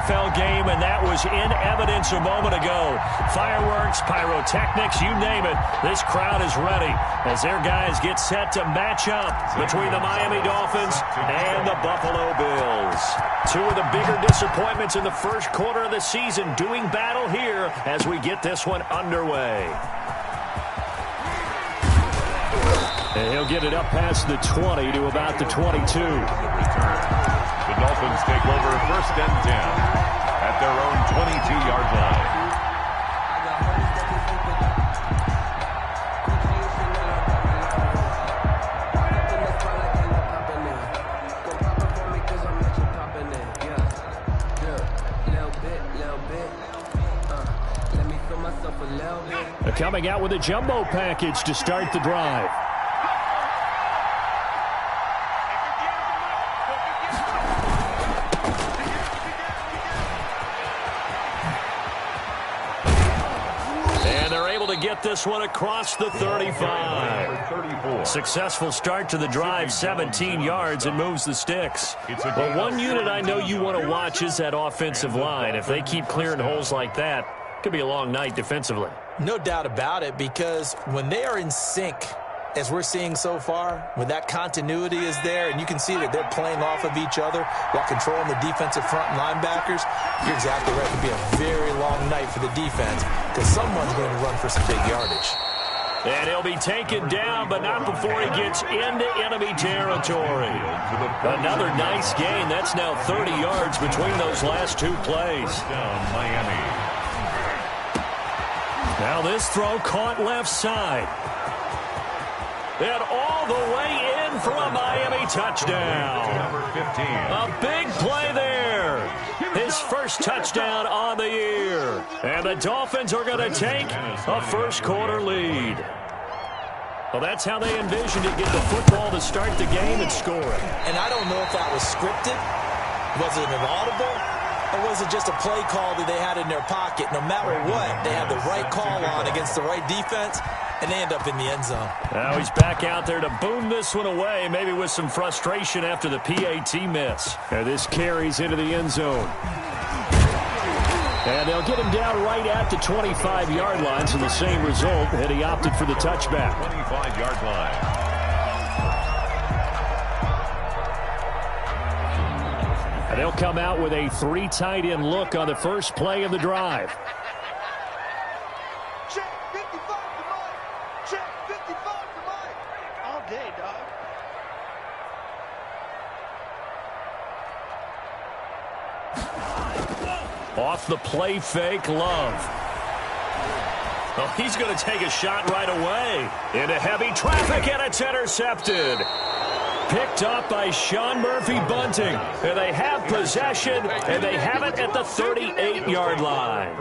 NFL game, and that was in evidence a moment ago. Fireworks, pyrotechnics, you name it. This crowd is ready as their guys get set to match up between the Miami Dolphins and the Buffalo Bills. Two of the bigger disappointments in the first quarter of the season doing battle here as we get this one underway. And he'll get it up past the 20 to about the 22. The Dolphins take over 1st and 10 at their own 22-yard line. They're coming out with a jumbo package to start the drive. Get this one across the 35. Successful start to the drive, 17 yards, and moves the sticks. But one unit I know you want to watch is that offensive line. If they keep clearing holes like that, it could be a long night defensively. No doubt about it, because when they are in sync, as we're seeing so far, when that continuity is there and you can see that they're playing off of each other while controlling the defensive front and linebackers, you're exactly right. It could be a very long night for the defense because someone's going to run for some big yardage. And he'll be taken down, but not before he gets into enemy territory. Another nice gain. That's now 30 yards between those last two plays. Miami. Now this throw caught left side. And all the way in for a Miami touchdown. Number 15. A big play there. His first touchdown on the year. And the Dolphins are going to take a first quarter lead. Well, that's how they envisioned it. Get the football to start the game and score it. And I don't know if that was scripted. Was it an audible? Or was it just a play call that they had in their pocket? No matter what, they had the right call on against the right defense, and they end up in the end zone. Now he's back out there to boom this one away, maybe with some frustration after the PAT miss. And this carries into the end zone. And they'll get him down right at the 25-yard line, so the same result, and he opted for the touchback. 25-yard line. And they'll come out with a 3 tight end look on the first play of the drive. Check 55 to Mike. Check 55 to Mike. All day, dog. Off the play fake, Love. Oh, he's going to take a shot right away. Into heavy traffic, and it's intercepted. Picked up by Sean Murphy-Bunting. And they have possession, and they have it at the 38-yard line.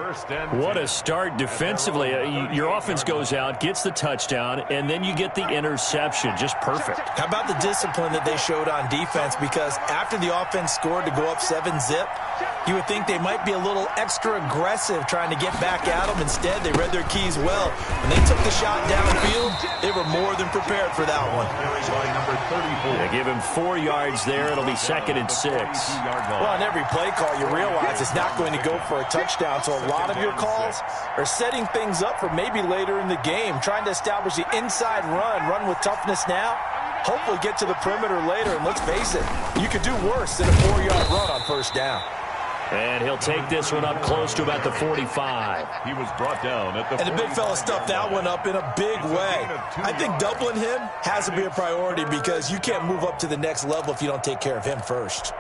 What a start defensively. Your offense goes out, gets the touchdown, and then you get the interception. Just perfect. How about the discipline that they showed on defense? Because after the offense scored to go up 7-zip, you would think they might be a little extra aggressive trying to get back at them. Instead, they read their keys well. When they took the shot downfield, they were more than prepared for that one. Number 34. They give him 4 yards there. It'll be 2nd and 6. Well, on every play call, you realize it's not going to go for a touchdown. So a lot of your calls are setting things up for maybe later in the game, trying to establish the inside run with toughness now. Hopefully get to the perimeter later. And let's face it, you could do worse than a 4-yard run on first down. And he'll take this one up close to about the 45. He was brought down at the And the big fella stuffed that one up in a big way. I think doubling him has to be a priority because you can't move up to the next level if you don't take care of him first.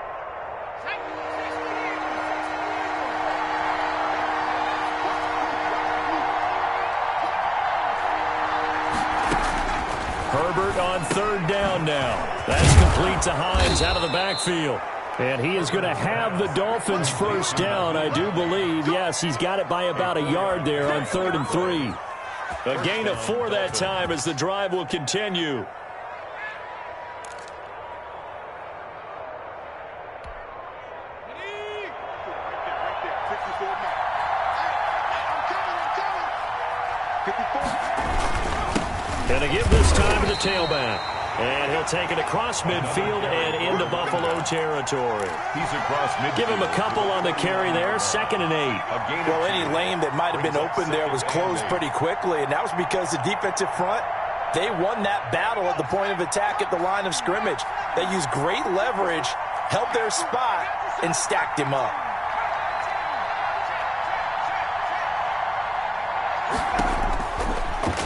Herbert on 3rd down now. That's complete to Hines out of the backfield. And he is going to have the Dolphins first down, I do believe. Yes, he's got it by about a yard there on 3rd and 3. A gain of 4 that time as the drive will continue. And to give this time to the tailback. And he'll take it across midfield and into Buffalo territory. He's across midfield. Give him a couple on the carry there, 2nd and 8. Well, any lane that might have been open there was closed pretty quickly, and that was because the defensive front, they won that battle at the point of attack at the line of scrimmage. They used great leverage, held their spot, and stacked him up.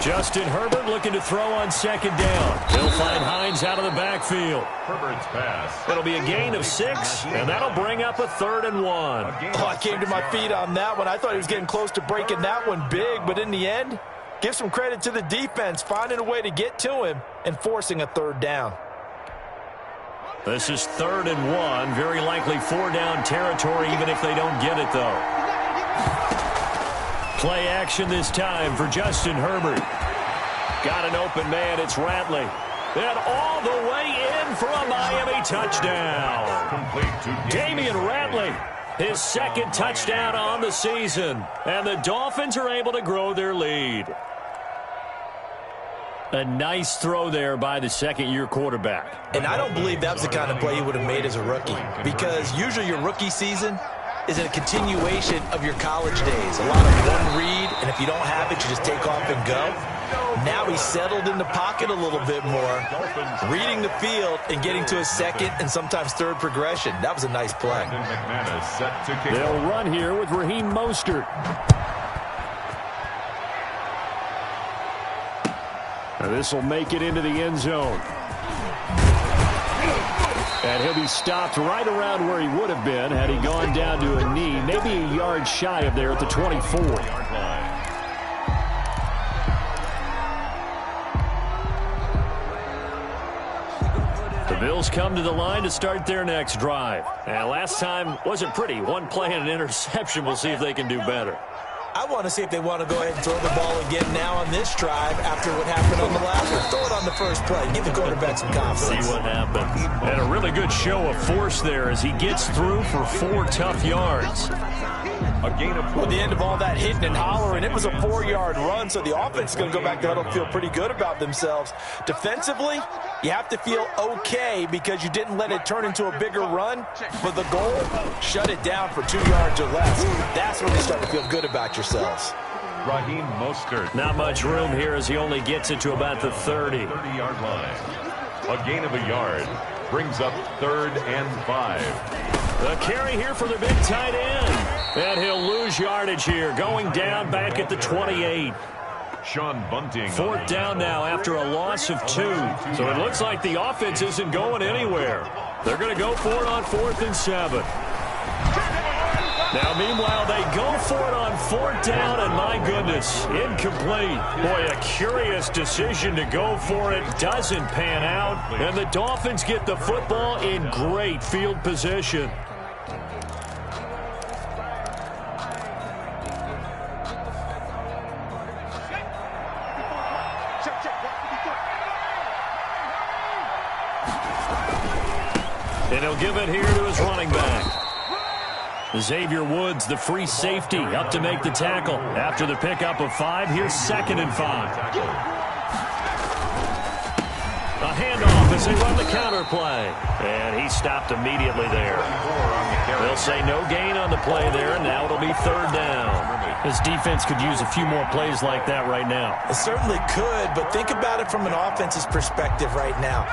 Justin Herbert looking to throw on 2nd down. He'll find Hines out of the backfield. Herbert's pass. It'll be a gain of 6, and that'll bring up a 3rd and 1. Oh, I came to my feet on that one. I thought he was getting close to breaking that one big, but in the end, give some credit to the defense, finding a way to get to him and forcing a 3rd down. This is 3rd and 1. Very likely 4-down territory, even if they don't get it, though. Play action this time for Justin Herbert. Got an open man. It's Ratley. And all the way in for a Miami touchdown. Complete to Damian Ratley, his 2nd touchdown on the season. And the Dolphins are able to grow their lead. A nice throw there by the 2nd-year quarterback. And I don't believe that was the kind of play he would have made as a rookie, because usually your rookie season is a continuation of your college days. A lot of one read, and if you don't have it, you just take off and go. Now he's settled in the pocket a little bit more, reading the field and getting to his 2nd and sometimes 3rd progression. That was a nice play. They'll run here with Raheem Mostert. This will make it into the end zone. And he'll be stopped right around where he would have been had he gone down to a knee, maybe a yard shy of there at the 24. The Bills come to the line to start their next drive. And last time wasn't pretty. One play and an interception. We'll see if they can do better. I want to see if they want to go ahead and throw the ball again now on this drive after what happened on the last one. Throw it on the first play. Give the quarterback some confidence. See what happens. And a really good show of force there as he gets through for 4 tough yards. A gain of 4. Well, at the end of all that hitting and hollering, it was a 4-yard run, so the offense is going to go back there and feel pretty good about themselves. Defensively, you have to feel okay because you didn't let it turn into a bigger run. But the goal, shut it down for 2 yards or less. That's when you start to feel good about yourselves. Raheem Mostert. Not much room here as he only gets it to about the 30. 30-yard line. A gain of a yard brings up 3rd and 5. The carry here for the big tight end. And he'll lose yardage here, going down back at the 28. Sean Bunting. 4th down now after a loss of 2. So it looks like the offense isn't going anywhere. They're going to go for it on 4th and 7. Now, meanwhile, they go for it on 4th down, and my goodness, incomplete. Boy, a curious decision to go for it. Doesn't pan out, and the Dolphins get the football in great field position. And he'll give it here to his running back. Xavier Woods, the free safety, up to make the tackle. After the pickup of 5, here's 2nd and 5. A handoff as they run the counter play. And he stopped immediately there. They'll say no gain on the play there, and now it'll be 3rd down. This defense could use a few more plays like that right now. It certainly could, but think about it from an offense's perspective right now.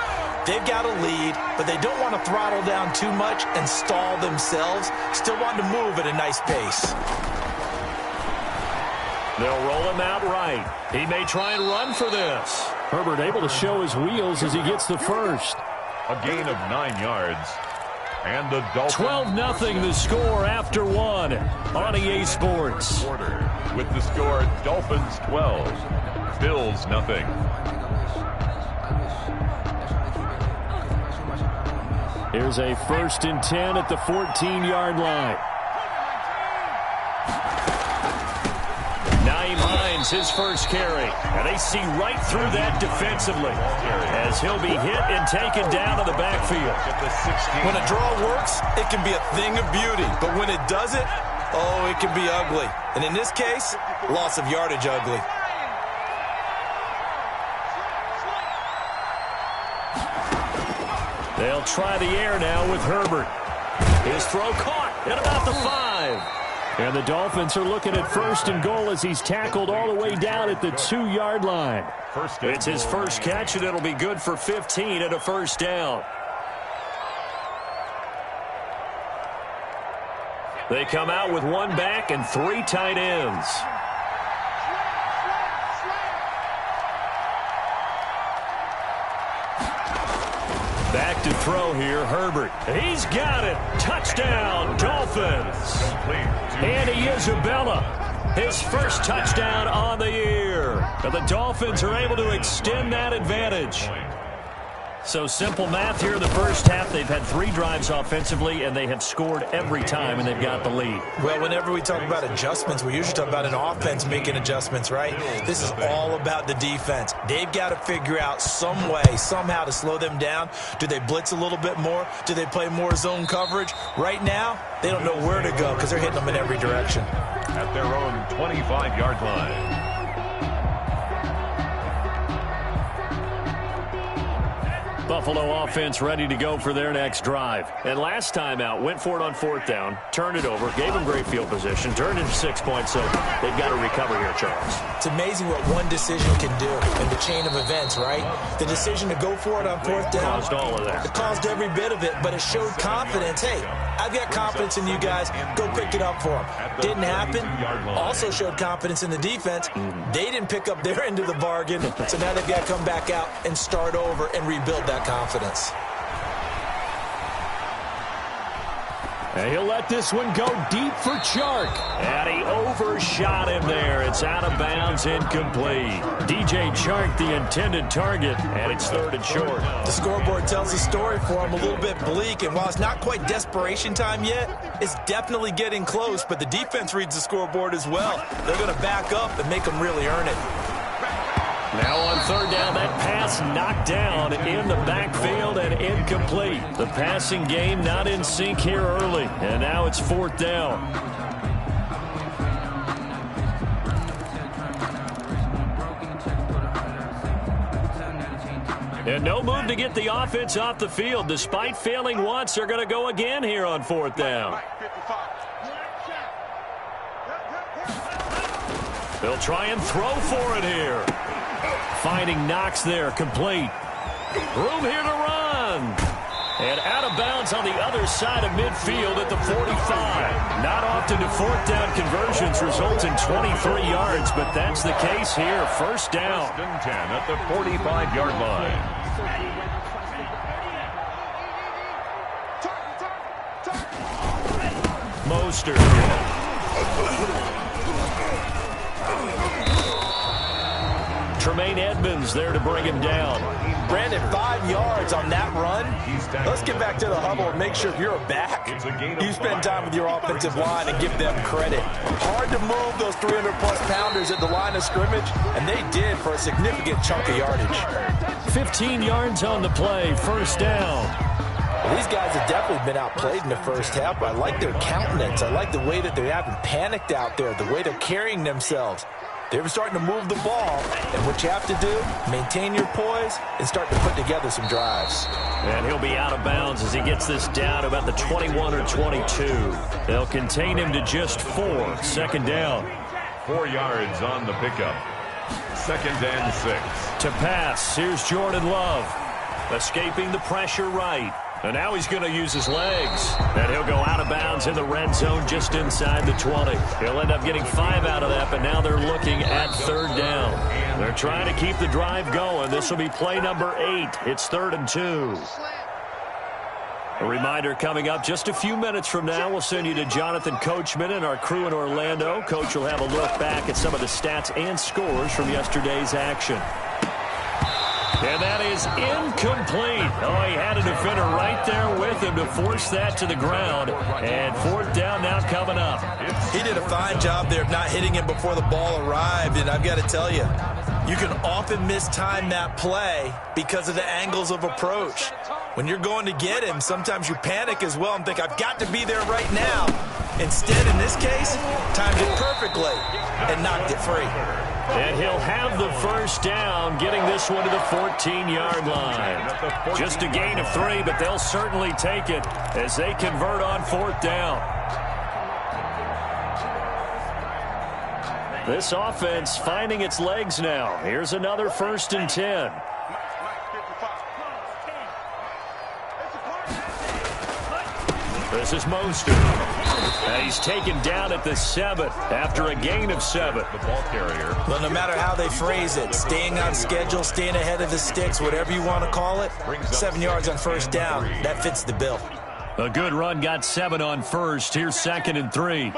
They've got a lead, but they don't want to throttle down too much and stall themselves. Still want to move at a nice pace. They'll roll him out right. He may try and run for this. Herbert able to show his wheels as he gets the first. A gain of 9 yards. And the Dolphins 12-0 the score after 1 on EA Sports. With the score, Dolphins 12, Bills nothing. Here's a 1st and 10 at the 14-yard line. Nyheim Hines, his first carry. And they see right through that defensively as he'll be hit and taken down to the backfield. When a draw works, it can be a thing of beauty. But when it doesn't, oh, it can be ugly. And in this case, loss of yardage ugly. They'll try the air now with Herbert. His throw caught at about the 5. And the Dolphins are looking at 1st and goal as he's tackled all the way down at the 2-yard line. It's his first catch, and it'll be good for 15 and a first down. They come out with 1 back and 3 tight ends. Back to throw here, Herbert. He's got it. Touchdown, Dolphins. Andy Isabella, his first touchdown on the year. And the Dolphins are able to extend that advantage. So simple math here in the first half. They've had 3 drives offensively, and they have scored every time, and they've got the lead. Well, whenever we talk about adjustments, we usually talk about an offense making adjustments, right? This is all about the defense. They've got to figure out some way, somehow to slow them down. Do they blitz a little bit more? Do they play more zone coverage? Right now, they don't know where to go because they're hitting them in every direction. At their own 25-yard line. Buffalo offense ready to go for their next drive. And last time out, went for it on 4th down, turned it over, gave them great field position, turned into 6 points, so they've got to recover here, Charles. It's amazing what one decision can do in the chain of events, right? The decision to go for it on 4th down. Caused all of that. It caused every bit of it, but it showed confidence. Hey, I've got confidence in you guys. Go pick it up for them. Didn't happen. Also showed confidence in the defense. They didn't pick up their end of the bargain, so now they've got to come back out and start over and rebuild that confidence. And he'll let this one go deep for Chark. And he overshot him there. It's out of bounds, incomplete. DJ Chark, the intended target, and it's 3rd and short. The scoreboard tells the story for him, a little bit bleak, and while it's not quite desperation time yet, it's definitely getting close, but the defense reads the scoreboard as well. They're going to back up and make them really earn it. Now on 3rd down, that pass knocked down in the backfield and incomplete. The passing game not in sync here early, and now it's 4th down. And no move to get the offense off the field. Despite failing once, they're going to go again here on 4th down. They'll try and throw for it here. Finding Knox there, complete. Room here to run. And out of bounds on the other side of midfield at the 45. Not often do 4th down conversions result in 23 yards, but that's the case here. 1st down. 1st and 10 at the 45-yard line. Mostert. Tremaine Edmonds there to bring him down. Brandon, 5 yards on that run. Let's get back to the huddle and make sure if you're a back, you spend time with your offensive line and give them credit. Hard to move those 300-plus pounders at the line of scrimmage, and they did for a significant chunk of yardage. 15 yards on the play, 1st down. Well, these guys have definitely been outplayed in the first half, but I like their countenance. I like the way that they haven't panicked out there, the way they're carrying themselves. They're starting to move the ball, and what you have to do, maintain your poise and start to put together some drives. And he'll be out of bounds as he gets this down about the 21 or 22. They'll contain him to just 4. 2nd down. 4 yards on the pickup. 2nd and 6. To pass, here's Jordan Love. Escaping the pressure right. And now he's going to use his legs. And he'll go out of bounds in the red zone just inside the 20. He'll end up getting 5 out of that, but now they're looking at 3rd down. They're trying to keep the drive going. This will be play number 8. It's 3rd and 2. A reminder coming up just a few minutes from now. We'll send you to Jonathan Coachman and our crew in Orlando. Coach will have a look back at some of the stats and scores from yesterday's action. And that is incomplete. Oh, he had a defender right there with him to force that to the ground. And 4th down now coming up. He did a fine job there of not hitting him before the ball arrived. And I've got to tell you, you can often mistime that play because of the angles of approach. When you're going to get him, sometimes you panic as well and think, I've got to be there right now. Instead, in this case, timed it perfectly and knocked it free. And he'll have the first down, getting this one to the 14-yard line. Just a gain of 3, but they'll certainly take it as they convert on 4th down. This offense finding its legs now. Here's another 1st and 10. This is Mostert. And he's taken down at the 7 after a gain of 7. The ball carrier. Well, no matter how they phrase it, staying on schedule, staying ahead of the sticks, whatever you want to call it, 7 yards on 1st down, that fits the bill. A good run got 7 on 1st. Here's 2nd and 3.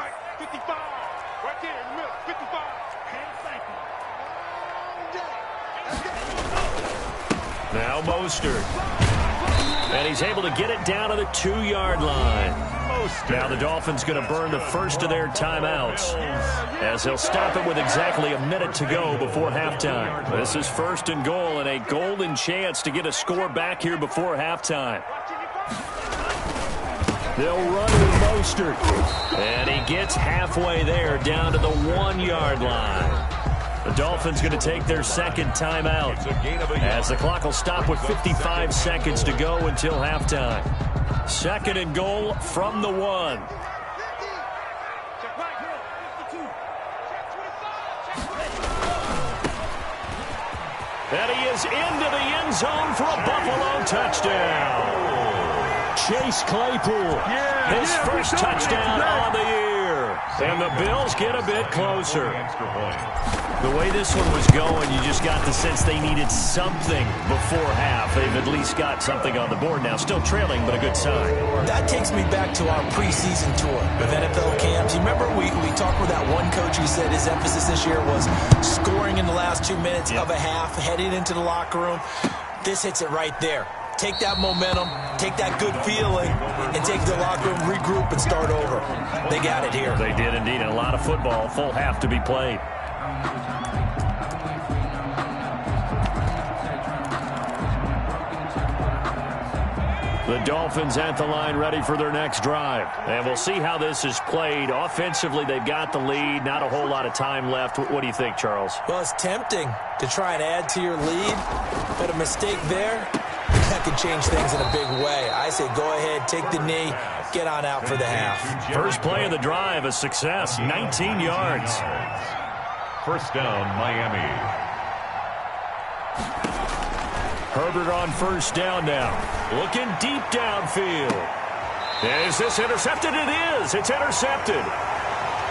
Now Mostert. And he's able to get it down to the 2-yard line. Now the Dolphins going to burn the first of their timeouts as they'll stop it with exactly a minute to go before halftime. This is 1st and goal and a golden chance to get a score back here before halftime. They'll run with Mostert. And he gets halfway there down to the 1-yard line. The Dolphins going to take their 2nd timeout as the clock will stop with 55 seconds to go until halftime. 2nd and goal from the 1. And he is into the end zone for a Buffalo touchdown. Chase Claypool, his first touchdown on the year. And the Bills get a bit closer. The way this one was going, you just got the sense they needed something before half. They've at least got something on the board now. Still trailing, but a good sign. That takes me back to our preseason tour of NFL camps. You remember we talked with that one coach who said his emphasis this year was scoring in the last 2 minutes of a half, heading into the locker room. This hits it right there. Take that momentum, take that good feeling, and take the locker room, regroup, and start over. They got it here. They did indeed, and a lot of football, full half to be played. The Dolphins at the line ready for their next drive. And we'll see how this is played. Offensively, they've got the lead. Not a whole lot of time left. What do you think, Charles? Well, it's tempting to try and add to your lead, but a mistake there, that could change things in a big way. I say go ahead, take the knee, get on out for the half. First play of the drive, a success, 19 yards. 1st down, Miami. Herbert on 1st down now. Looking deep downfield. Is this intercepted? It is. It's intercepted.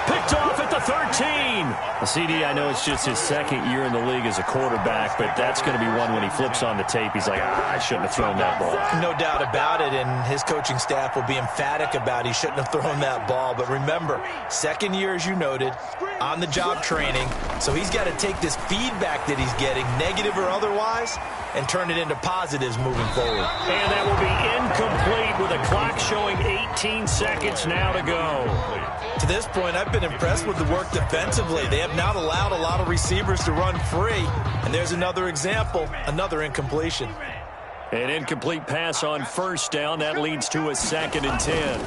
Picked off at the 13. CD, I know it's just his 2nd year in the league as a quarterback, but that's going to be one when he flips on the tape. He's like, I shouldn't have thrown that ball. No doubt about it, and his coaching staff will be emphatic about he shouldn't have thrown that ball. But remember, 2nd year, as you noted, on-the-job training. So he's got to take this feedback that he's getting, negative or otherwise, and turn it into positives moving forward. And that will be incomplete with a clock showing 18 seconds now to go. To this point, I've been impressed with the work defensively. They have not allowed a lot of receivers to run free. And there's another example, another incompletion. An incomplete pass on 1st down. That leads to a 2nd and 10.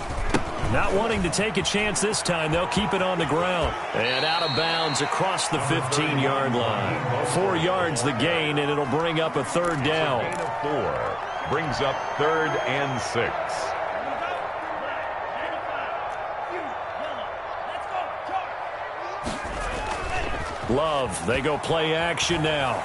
Not wanting to take a chance this time, they'll keep it on the ground. And out of bounds across the 15-yard line. 4 yards the gain, and it'll bring up a 3rd down. Gain of 4 brings up 3rd and 6. Love, they go play action now.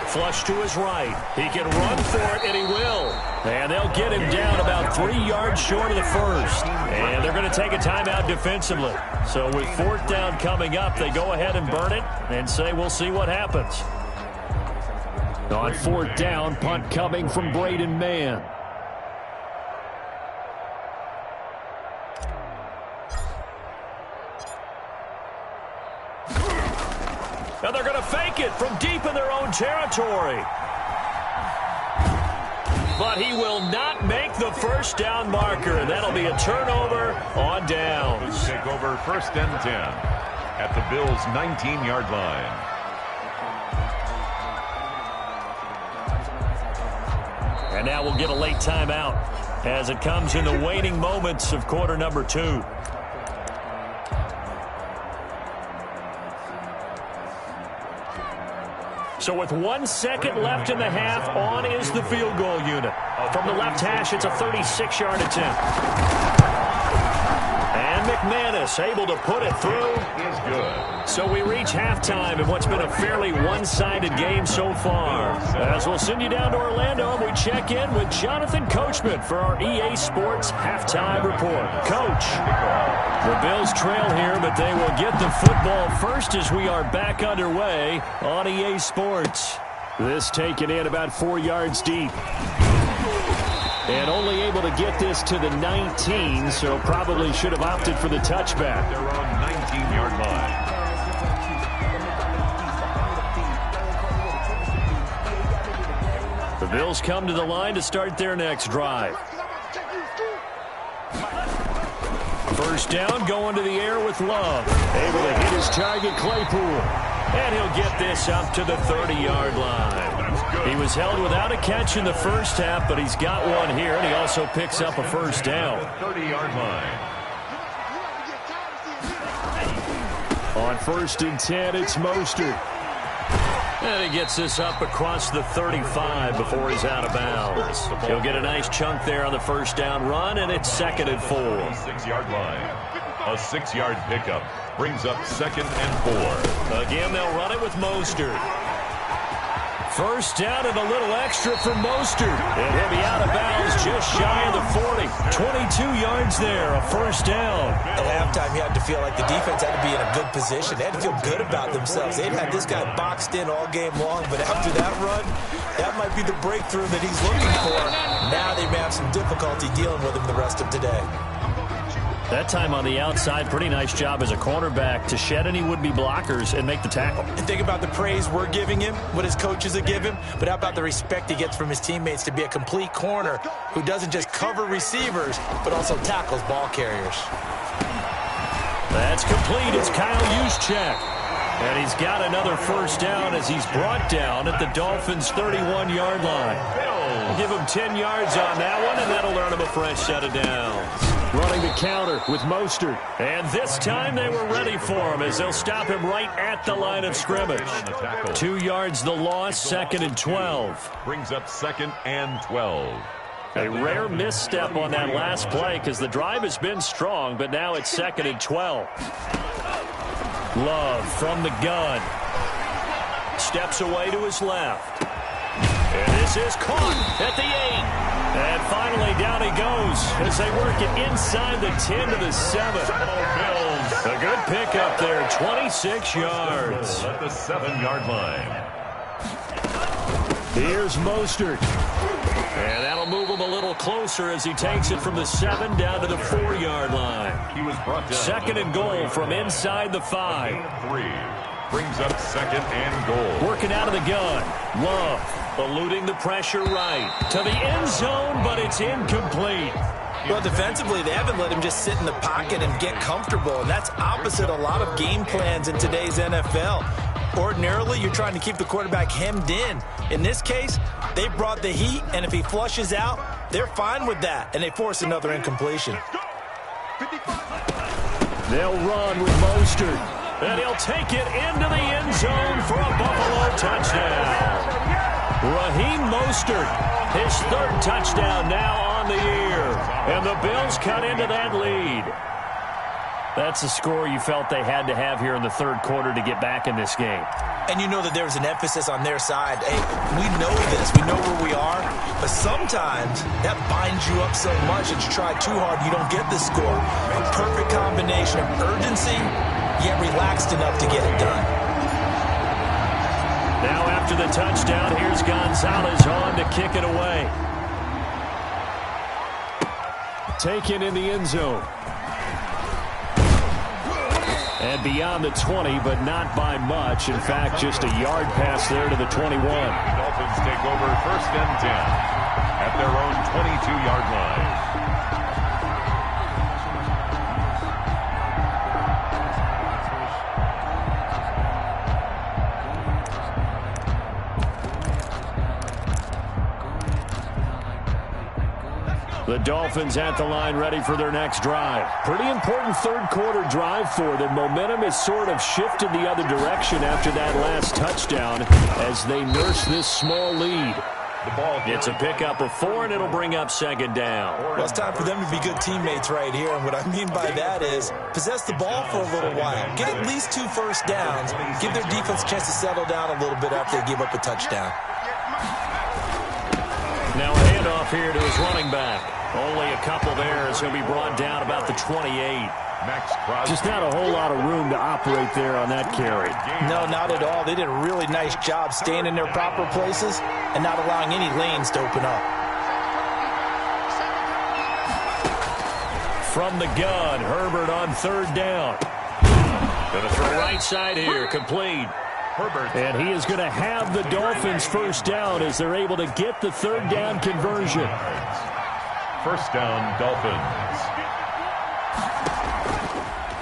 Flush to his right. He can run for it, and he will. And they'll get him down about 3 yards short of the 1st. And they're going to take a timeout defensively. So with 4th down coming up, they go ahead and burn it and say we'll see what happens. On 4th down, punt coming from Braden Mann. And they're going to fake it from deep in their own territory. But he will not make the 1st down marker. That'll be a turnover on downs. Take over 1st and 10 at the Bills' 19-yard line. And now we'll get a late timeout as it comes in the waning moments of quarter number 2. So with 1 second left in the half, on is the field goal unit. From the left hash, it's a 36-yard attempt. And McManus able to put it through. Is good. So we reach halftime in what's been a fairly one-sided game so far. As we'll send you down to Orlando, and we check in with Jonathan Coachman for our EA Sports Halftime Report. Coach, the Bills trail here, but they will get the football first as we are back underway on EA Sports. This taken in about 4 yards deep. And only able to get this to the 19, so probably should have opted for the touchback. Their own 19-yard line. The Bills come to the line to start their next drive. First down, going to the air with Love. Able to hit his target, Claypool. And he'll get this up to the 30-yard line. He was held without a catch in the first half, but he's got one here, and he also picks up a first down. 30-yard line. On 1st and 10, it's Mostert. And he gets this up across the 35 before he's out of bounds. He'll get a nice chunk there on the first down run, and it's 2nd and 4. 6-yard line. A 6-yard pickup brings up 2nd and 4. Again, they'll run it with Mostert. First down and a little extra for Mostert. And he'll be out of bounds just shy of the 40. 22 yards there, a first down. At halftime, you had to feel like the defense had to be in a good position. They had to feel good about themselves. They'd had this guy boxed in all game long, but after that run, that might be the breakthrough that he's looking for. Now they may have some difficulty dealing with him the rest of today. That time on the outside, pretty nice job as a cornerback to shed any would-be blockers and make the tackle. And think about the praise we're giving him, what his coaches are giving him, but how about the respect he gets from his teammates to be a complete corner who doesn't just cover receivers, but also tackles ball carriers. That's complete. It's Kyle Juszczyk. And he's got another first down as he's brought down at the Dolphins' 31-yard line. We'll give him 10 yards on that one, and that'll earn him a fresh set of downs. Running the counter with Mostert. And this time they were ready for him as they'll stop him right at the line of scrimmage. 2 yards the loss, 2nd and 12. Brings up 2nd and 12. A rare misstep on that last play because the drive has been strong, but now it's 2nd and 12. Love from the gun. Steps away to his left. And this is caught at the 8. And finally, down he goes as they work it inside the 10 to the 7. A good pickup there, 26 yards. At the 7-yard line. Here's Mostert. And that'll move him a little closer as he takes it from the 7 down to the 4-yard line. He was brought down. 2nd and goal from inside the 5. 3. Brings up 2nd and goal. Working out of the gun. Love eluding the pressure right to the end zone, but it's incomplete. Well, defensively, they haven't let him just sit in the pocket and get comfortable, and that's opposite a lot of game plans in today's NFL. Ordinarily, you're trying to keep the quarterback hemmed in. In this case, they brought the heat, and if he flushes out, they're fine with that, and they force another incompletion. They'll run with Mostert, and he'll take it into the end zone for a Buffalo touchdown. Raheem Mostert, his 3rd touchdown now on the year, and the Bills cut into that lead. That's a score you felt they had to have here in the 3rd quarter to get back in this game. And you know that there's an emphasis on their side. Hey, we know this. We know where we are. But sometimes that binds you up so much that you try too hard, you don't get the score. A perfect combination of urgency, yet relaxed enough to get it done. Now after the touchdown, here's Gonzalez on to kick it away. Taken in the end zone. And beyond the 20, but not by much. In fact, just a yard pass there to the 21. Dolphins take over 1st and 10 at their own 22-yard line. The Dolphins at the line ready for their next drive. Pretty important third quarter drive for them. Momentum has sort of shifted the other direction after that last touchdown as they nurse this small lead. It's a pickup of 4, and it'll bring up second down. Well, it's time for them to be good teammates right here. And what I mean by that is possess the ball for a little while. Get at least 2 first downs. Give their defense a chance to settle down a little bit after they give up a touchdown. Now a handoff here to his running back. Only a couple there as he'll be brought down about the 28. Just not a whole lot of room to operate there on that carry. No, not at all. They did a really nice job staying in their proper places and not allowing any lanes to open up. From the gun, Herbert on third down. Going to throw right side here, complete. And he is going to have the Dolphins first down as they're able to get the third down conversion. First down, Dolphins.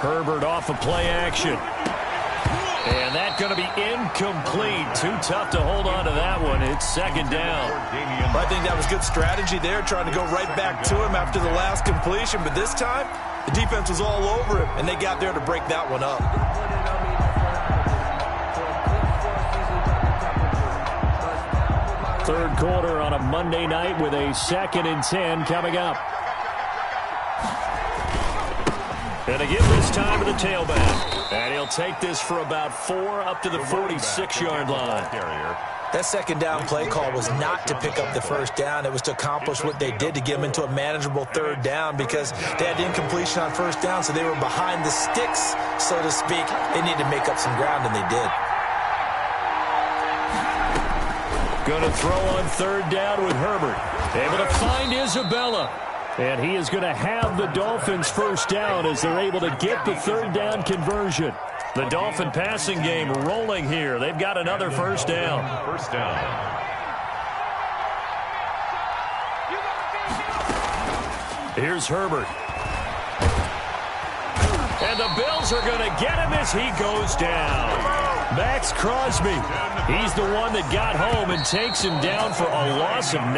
Herbert off of play action. And that's going to be incomplete. Too tough to hold on to that one. It's second down. I think that was good strategy there, trying to go right back to him after the last completion. But this time, the defense was all over him, and they got there to break that one up. Third quarter on a Monday night with a 2nd and 10 coming up. And to give this time to the tailback. And he'll take this for about 4 up to the 46-yard line. That second down play call was not to pick up the first down. It was to accomplish what they did to get them into a manageable third down because they had incompletion on first down, so they were behind the sticks, so to speak. They needed to make up some ground, and they did. Going to throw on third down with Herbert. Able to find Isabella. And he is going to have the Dolphins first down as they're able to get the third down conversion. The Dolphin passing game rolling here. They've got another first down. First down. Here's Herbert. And the Bills are going to get him as he goes down. Max Crosby, he's the one that got home and takes him down for a loss of 9.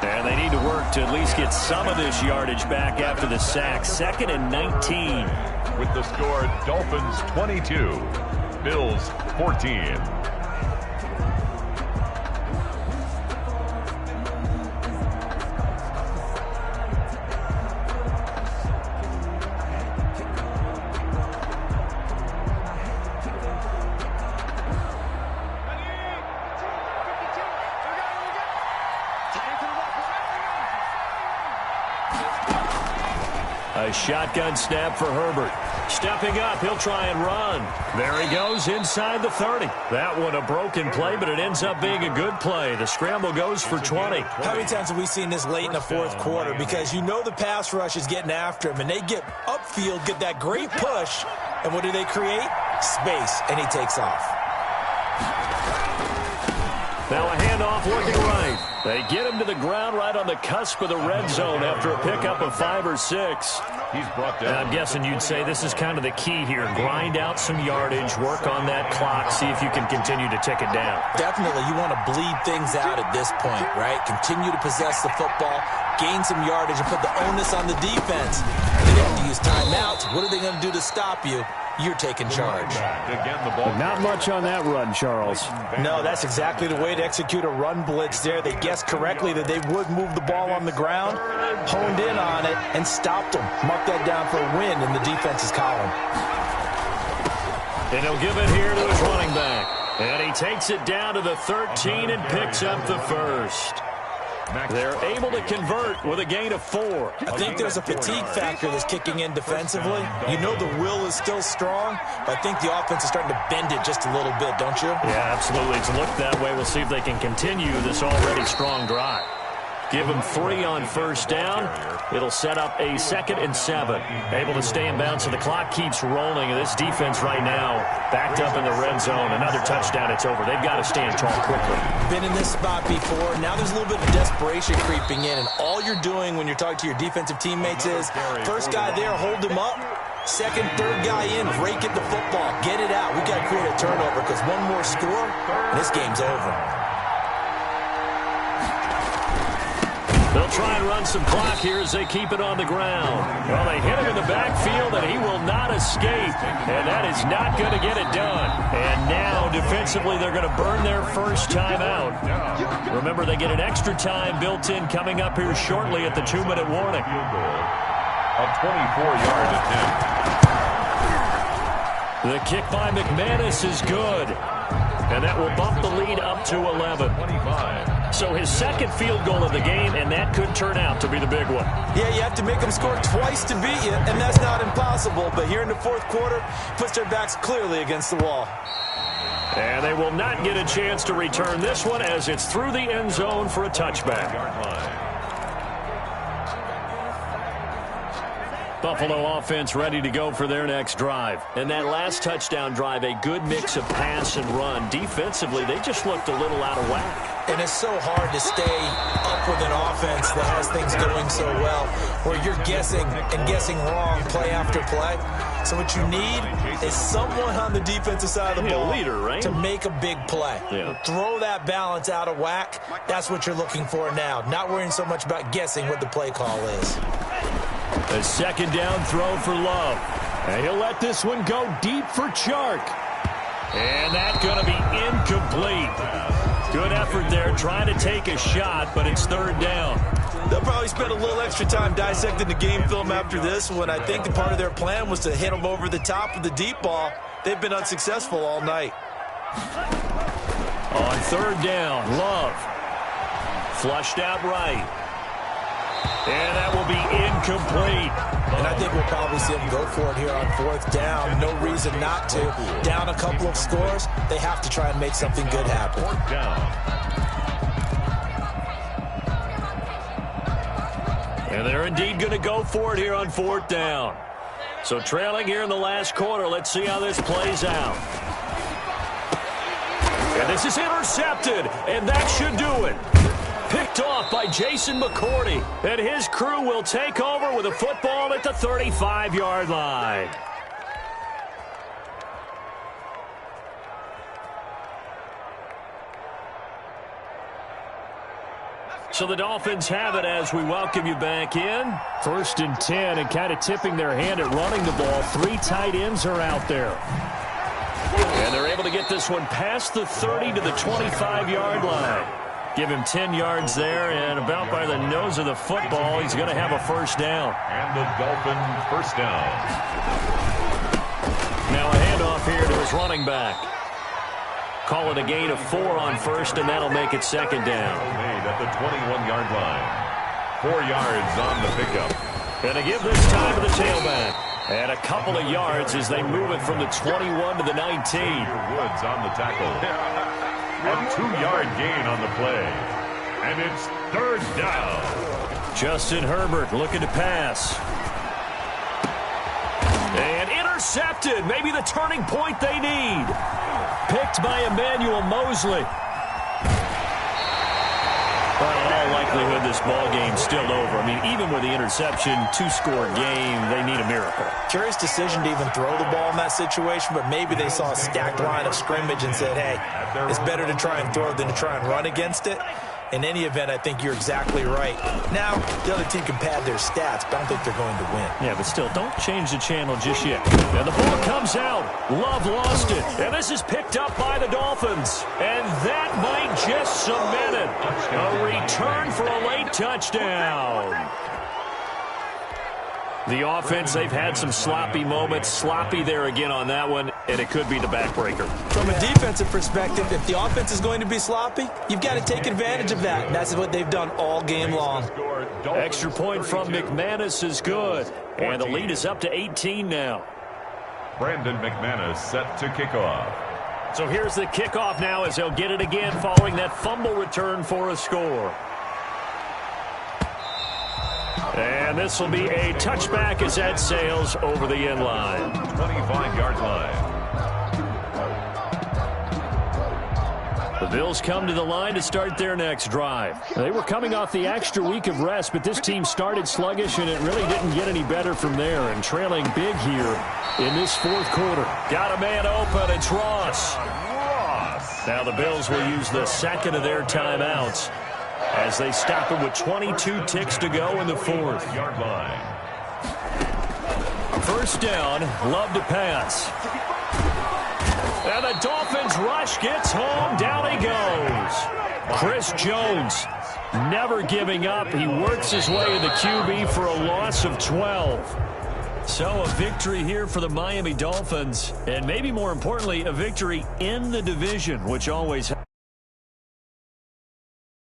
And they need to work to at least get some of this yardage back after the sack. 2nd and 19. With the score, Dolphins 22, Bills 14. A shotgun snap for Herbert. Stepping up, he'll try and run. There he goes inside the 30. That one a broken play, but it ends up being a good play. The scramble goes for 20. How many times have we seen this late in the fourth quarter? Because you know the pass rush is getting after him, and they get upfield, get that great push, and what do they create? Space, and he takes off. Now a handoff looking right. They get him to the ground right on the cusp of the red zone after a pickup of 5 or 6. He's brought down. And I'm guessing you'd say this is kind of the key here. Grind out some yardage, work on that clock, see if you can continue to tick it down. Definitely, you want to bleed things out at this point, right? Continue to possess the football, gain some yardage, and put the onus on the defense. They have to use timeouts. What are they going to do to stop you? You're taking charge. Again, the ball. Not much on that run, Charles. No, that's exactly the way to execute a run blitz there. They guessed correctly that they would move the ball on the ground, honed in on it, and stopped them. Mark that down for a win in the defense's column. And he'll give it here to his running back. And he takes it down to the 13 and picks up the first. They're able to convert with a gain of 4. I think there's a fatigue factor that's kicking in defensively. You know the will is still strong, but I think the offense is starting to bend it just a little bit, don't you? Yeah, absolutely. It's looked that way. We'll see if they can continue this already strong drive. Give them 3 on first down. It'll set up a 2nd and 7. Able to stay in bounds, so the clock keeps rolling. And this defense right now backed up in the red zone. Another touchdown, it's over. They've got to stand tall quickly. Been in this spot before. Now there's a little bit of desperation creeping in. And all you're doing when you're talking to your defensive teammates is, first guy there, hold him up. Second, third guy in, rake at the football. Get it out. We got to create a turnover because one more score, and this game's over. They'll try and run some clock here as they keep it on the ground. Well, they hit him in the backfield, and he will not escape. And that is not going to get it done. And now, defensively, they're going to burn their first time out. Remember, they get an extra time built in coming up here shortly at the 2-minute warning. Field goal. A 24-yard attempt. The kick by McManus is good. And that will bump the lead up to 11. 25. So his second field goal of the game, and that could turn out to be the big one. Yeah, you have to make them score twice to beat you, and that's not impossible. But here in the fourth quarter, puts their backs clearly against the wall. And they will not get a chance to return this one as it's through the end zone for a touchback. Yard line. Buffalo offense ready to go for their next drive. And that last touchdown drive, a good mix of pass and run. Defensively, they just looked a little out of whack. And it's so hard to stay up with an offense that has things going so well, where you're guessing and guessing wrong play after play. So what you need is someone on the defensive side of the ball leader, right? to make a big play. Yeah. Throw that balance out of whack. That's what you're looking for now. Not worrying so much about guessing what the play call is. A second down throw for Love. And he'll let this one go deep for Chark. And that's going to be incomplete. Good effort there trying to take a shot, but it's third down. They'll probably spend a little extra time dissecting the game film after this one. I think the part of their plan was to hit them over the top of the deep ball. They've been unsuccessful all night. On third down, Love. Flushed out right. And that will be incomplete. And I think we'll probably see them go for it here on fourth down. No reason not to. Down a couple of scores, they have to try and make something good happen. Fourth down. And they're indeed going to go for it here on fourth down. So trailing here in the last quarter, let's see how this plays out. And this is intercepted, and that should do it. Picked off by Jason McCourty. And his crew will take over with a football at the 35-yard line. So the Dolphins have it as we welcome you back in. 1st and 10, and kind of tipping their hand at running the ball. 3 tight ends are out there. And they're able to get this one past the 30 to the 25-yard line. Give him 10 yards there, and about by the nose of the football, he's going to have a first down. And the Dolphins first down. Now a handoff here to his running back. Call it a gain of 4 on first, and that'll make it second down. Made at the 21-yard line. 4 yards on the pickup. And to give this time to the tailback. And a couple of yards as they move it from the 21 to the 19. Woods on the tackle. A 2-yard gain on the play. And it's third down. Justin Herbert looking to pass. And intercepted. Maybe the turning point they need. Picked by Emmanuel Mosley. Well, in all likelihood, this ball game's still over. I mean, even with the interception, 2-score game, they need a miracle. Curious decision to even throw the ball in that situation, but maybe they saw a stacked line of scrimmage and said, hey, it's better to try and throw than to try and run against it. In any event, I think you're exactly right. Now, the other team can pad their stats, but I don't think they're going to win. Yeah, but still, don't change the channel just yet. And the ball comes out. Love lost it. And this is picked up by the Dolphins. And that might just cement it. A return for a late touchdown. The offense, they've had some sloppy moments. Sloppy there again on that one, and it could be the backbreaker. From a defensive perspective, if the offense is going to be sloppy, you've got to take advantage of that. And that's what they've done all game long. Extra point from McManus is good. And the lead is up to 18 now. Brandon McManus set to kick off. So here's the kickoff now as they'll get it again following that fumble return for a score. And this will be a touchback as that sails over the end line. 25-yard line. The Bills come to the line to start their next drive. They were coming off the extra week of rest, but this team started sluggish, and it really didn't get any better from there. And trailing big here in this fourth quarter. Got a man open. It's Ross. Now the Bills will use the second of their timeouts. as they stop it with 22 ticks to go in the fourth. Yard line. First down, Love to pass. And the Dolphins rush gets home. Down he goes. Chris Jones never giving up. He works his way to the QB for a loss of 12. So a victory here for the Miami Dolphins. And maybe more importantly, a victory in the division, which always